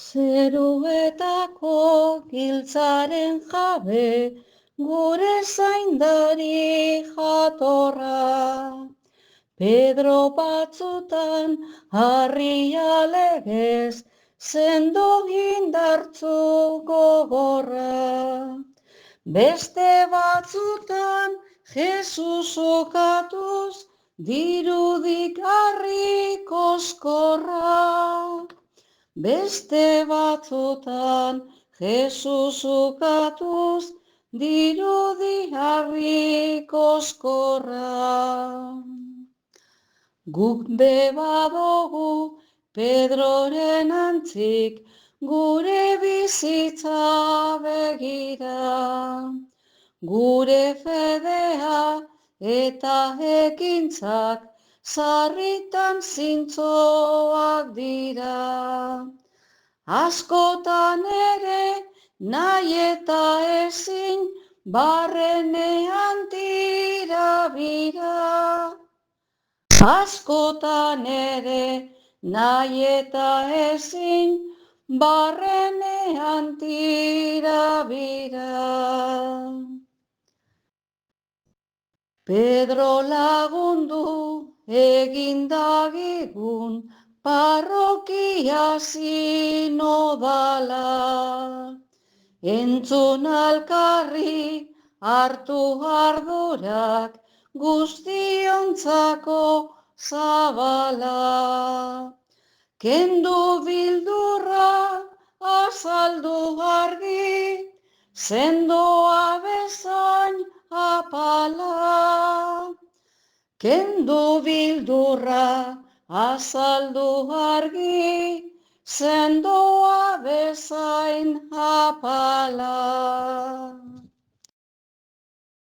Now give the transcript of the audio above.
Zeruetako giltzaren jabe, gure zaindari jatorra. Pedro batzutan harria legez, sendo indartzu gogorra. Beste batzutan Jesus okatuz, dirudik harri koskorra. Beste batzutan Jesus ukatuz, dirudi harri koskorra. Guk bebadogu Pedroren antzik, gure bizitza begira. Gure fedea eta ekintzak, sarritan zintzoak dira. Askotan ere nahi eta ezin, barrenean tirabira. Askotan ere nahi eta ezin, barrenean tirabira. Pedro lagundu egindagigun, parrokia sinodala. Entzun alkarri hartu ardurak, guztiontzako zabala. Kendu bildurra azaldu argi, sendoa bezain apala. Kendu bildurra azaldu argi, sendoa bezain apala.